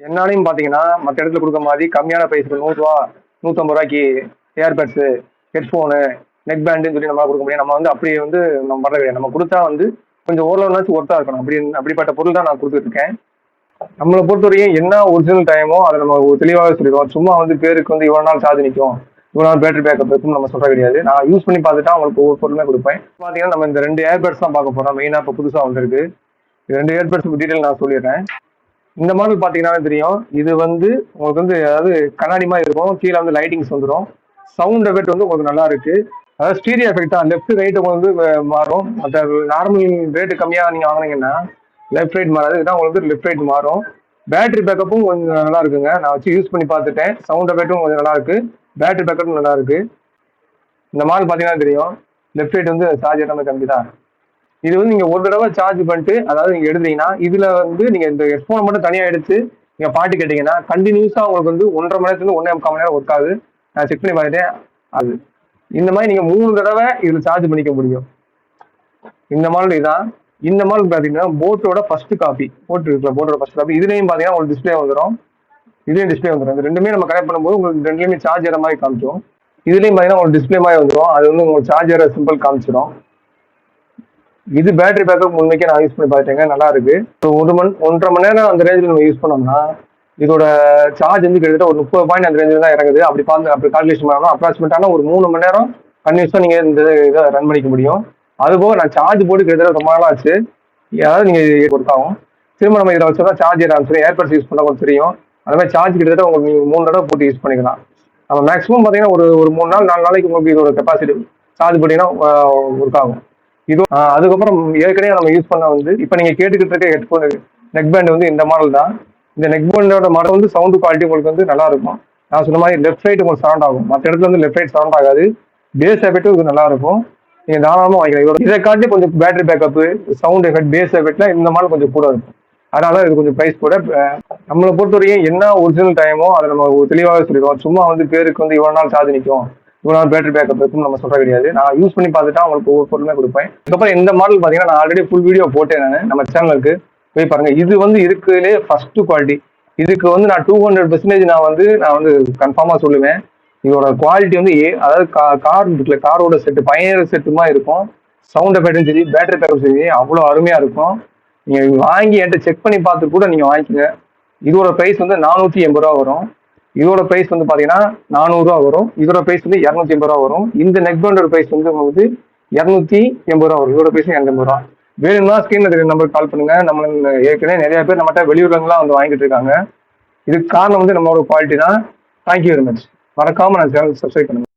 என்னாலையும் பார்த்தீங்கன்னா, மத்த இடத்துல குடுக்க மாரி கம்மியான பிரைஸ்க்கு ரூ. 100 ரூ. 150க்கு ஏர்பட்ஸு, ஹெட்ஃபோனு, நெக் பேண்டுன்னு சொல்லி நம்மளால குடுக்க முடியும். நம்ம வந்து அப்படி வந்து நம்ம பண்றது கிடையாது. நம்ம குடுத்தா வந்து கொஞ்சம் ஓரளவுனாச்சும் ஒர்த்தா இருக்கணும். அப்படிப்பட்ட பொருள் தான் நான் குடுத்துட்டு இருக்கேன். நம்மள பொறுத்தவரைக்கும் என்ன ஒரிஜினல் டைமோ அத நம்ம தெளிவாவே சொல்லிருவோம். சும்மா வந்து பேருக்கு வந்து இவ்வளவு நாள் சார்ஜ் நிக்கும், இவ்வளவு நாள் பேட்டரி பேக்கப் இருக்கும்னு நம்ம சொல்றது கிடையாது. நான் யூஸ் பண்ணி பார்த்துட்டா உங்களுக்கு ஒவ்வொரு பொருளுமே குடுப்பேன். பார்த்தீங்கன்னா, நம்ம இந்த 2 ஏர்பட்ஸ் தான் பார்க்க போறோம். மெயினா இப்ப புதுசா வந்திருக்கு. இந்த 2 ஏர்பட்ஸ் டீடைல் நான் சொல்லிடுறேன். இந்த மாடல் பார்த்தீங்கன்னாலே தெரியும். இது வந்து உங்களுக்கு வந்து அதாவது கண்ணாடி மாதிரி இருக்கும். கீழே வந்து லைட்டிங்ஸ் வந்துடும். சவுண்ட் எஃபெக்ட் வந்து உங்களுக்கு நல்லா இருக்கு. அதாவது ஸ்டீரியோ எஃபெக்டா லெஃப்ட் ரைட் உங்களுக்கு வந்து மாறும். மற்ற நார்மல் ரேட்டு கம்மியா நீங்க வாங்குனீங்கன்னா லெஃப்ட் ரைட் மாறாது. இதுதான் உங்களுக்கு வந்து லெஃப்ட் ரைட் மாறும். பேட்டரி பேக்கப்பும் கொஞ்சம் நல்லா இருக்குங்க. நான் வச்சு யூஸ் பண்ணி பார்த்துட்டேன். சவுண்ட் எஃபெக்ட்டும் கொஞ்சம் நல்லா இருக்கு. பேட்டரி பேக்கப்பும் நல்லா இருக்கு. இந்த மாடல் பார்த்தீங்கன்னா தெரியும். லெஃப்ட் ரைட் வந்து சார்ஜ் எல்லாமே கம்மி தான். இது வந்து நீங்க ஒரு தடவை சார்ஜ் பண்ணிட்டு அதாவது நீங்க எடுத்தீங்கன்னா இதுல வந்து நீங்க இந்த ஹெட்ஃபோன் மட்டும் தனியா எடுத்து நீங்க பாட்டு கேட்டீங்கன்னா கண்டினியூஸா உங்களுக்கு வந்து 1.5 மணி நேரத்துல 1.25 மணி நேரம் ஒர்க் ஆகுது. நான் செக் பண்ணி பார்த்துட்டேன். அது இந்த மாதிரி நீங்க 3 தடவை இதுல சார்ஜ் பண்ணிக்க முடியும். இந்த மாடல் இதான். இந்த மாடல் பாத்தீங்கன்னா போட்டோட ஃபர்ஸ்ட் காப்பி போட்டோட ஃபர்ஸ்ட் காப்பி. இதுலயும் பாத்தீங்கன்னா உங்களுக்கு டிஸ்பிளே வந்துடும். இதுலயும் டிஸ்பிளே வந்துடும். இந்த ரெண்டுமே நம்ம கனெக்ட் பண்ணும்போது உங்களுக்கு ரெண்டுலயுமே சார்ஜ் ஏற மாதிரி காமிச்சிடும். இதுலயும் பாத்தீங்கன்னா உங்களுக்கு டிஸ்பிளே மாதிரி வந்துடும். அது வந்து உங்களுக்கு சார்ஜ் ஏற சிம்பிள் காமிச்சிடும். இது பேட்டரி பேக்கப் உண்மைக்கே நான் யூஸ் பண்ணி பார்த்துட்டேங்க, நல்லா இருக்கு. இப்போ 1.5 மணி நேரம் அந்த ரேஞ்சில் நம்ம யூஸ் பண்ணோம்னா இதோட சார்ஜ் வந்து கிட்டத்தட்ட ஒரு 30 பாயிண்ட் அந்த ரேஞ்சில் தான் இறங்குது. அப்படி கால்குலேஷன் பண்ணோம்னா அப்ராக்சிமேட்டான ஒரு 3 மணி நேரம் கன்யூஸாக நீங்கள் இந்த இதை ரன் பண்ணிக்க முடியும். அதுபோக நான் சார்ஜ் போட்டு கிட்டத்தட்ட ரொம்ப நாள் ஆச்சு. அதாவது நீங்கள் ஒர்க் ஆகும். திரும்ப நம்ம இதில் வச்சோம்னா சார்ஜ் ஆரம்பிச்சிடும். ஏர்பட்ஸ் யூஸ் பண்ணால் கொஞ்சம் தெரியும். அந்த மாதிரி சார்ஜ் கிட்டத்தட்ட உங்களுக்கு நீங்கள் 3 தடவை போட்டு யூஸ் பண்ணிக்கலாம். நம்ம மேக்ஸிமம் பார்த்தீங்கன்னா ஒரு 3 நாள் 4 நாளைக்கு உங்களுக்கு இதோட கெப்பாசிட்டி சார்ஜ் போட்டீங்கன்னா ஒர்க் ஆகும். இது அதுக்கப்புறம் ஏற்கனவே நம்ம யூஸ் பண்ண வந்து இப்போ நீங்க கேட்டுக்கிட்டு இருக்க ஹெட்ஃபோன் நெக் பேண்ட் வந்து இந்த மாடல் தான். இந்த நெக் பேண்டோட மாடல் வந்து சவுண்ட் குவாலிட்டி உங்களுக்கு வந்து நல்லா இருக்கும். நான் சொன்ன மாதிரி லெஃப்ட் சைடு உங்களுக்கு சவுண்ட் ஆகும். மற்ற இடத்துல வந்து லெஃப்ட் சைட் சவுண்ட் ஆகாது. பேஸ் எஃபெக்டும் இது நல்லா இருக்கும். நீங்க தாராளமாக வாங்கிக்கலாம். இதை காட்டி கொஞ்சம் battery backup, sound effect, bass எஃபெக்ட்ல இந்த மாடல் கொஞ்சம் கூட இருக்கும். அதனால இது கொஞ்சம் பிரைஸ் கூட. நம்மளை பொறுத்தவரைக்கும் என்ன ஒரிஜினல் டைமோ அதை நம்ம தெளிவாகவே சொல்லிடுவோம். சும்மா வந்து பேருக்கு வந்து இவ்வளவு நாள் சார்ஜ் நிற்கும், இவ்வளவு பேட்டரி பேக்கப் இருக்குன்னு நம்ம சொல்றது கிடையாது. நான் யூஸ் பண்ணி பார்த்துட்டா உங்களுக்கு ஒவ்வொரு பொருளுமே கொடுப்பேன். அதுக்கப்புறம் இந்த மாடல் பார்த்தீங்கன்னா நான் ஆல்ரெடி ஃபுல் வீடியோ போட்டேன். நம்ம சேனலுக்கு போய் பாருங்க. இது வந்து இருக்குதுலே ஃபர்ஸ்ட் குவாலிட்டி. இதுக்கு வந்து நான் 200% நான் வந்து கன்ஃபார்மா சொல்லுவேன். இதோட குவாலிட்டி வந்து அதாவது கார் இருக்குல்ல, காரோட செட்டு பயணியர் செட்டுமா இருக்கும். சவுண்ட் எஃபெக்டும் சரி, பேட்டரி பேக்கப் சரி, அவ்வளோ அருமையா இருக்கும். நீங்க வாங்கி என்கிட்ட செக் பண்ணி பார்த்து கூட நீங்க வாங்கிக்கோங்க. இதோட பிரைஸ் வந்து 480 ரூபா வரும். இதோட பிரைஸ் வந்து பாத்தீங்கன்னா 400 ரூபா வரும். இதோட பிரைஸ் வந்து 280 ரூபா வரும். இந்த நெக் பேண்டோட பிரைஸ் வந்து உங்களுக்கு 280 ரூபா வரும். இதோட பிரைஸ் 280 ரூபா. வேணும்னா ஸ்கிரீன்ல நம்பருக்கு கால் பண்ணுங்க. நம்ம ஏற்கனவே நிறைய பேர் நம்மகிட்ட வெளியூர்லாம் வந்து வாங்கிட்டு இருக்காங்க. இதுக்கு காரணம் வந்து நம்மளோட குவாலிட்டி தான். Thank you very much. மறக்காம நான் சேனல் சப்ஸ்கிரைப் பண்ணுங்க.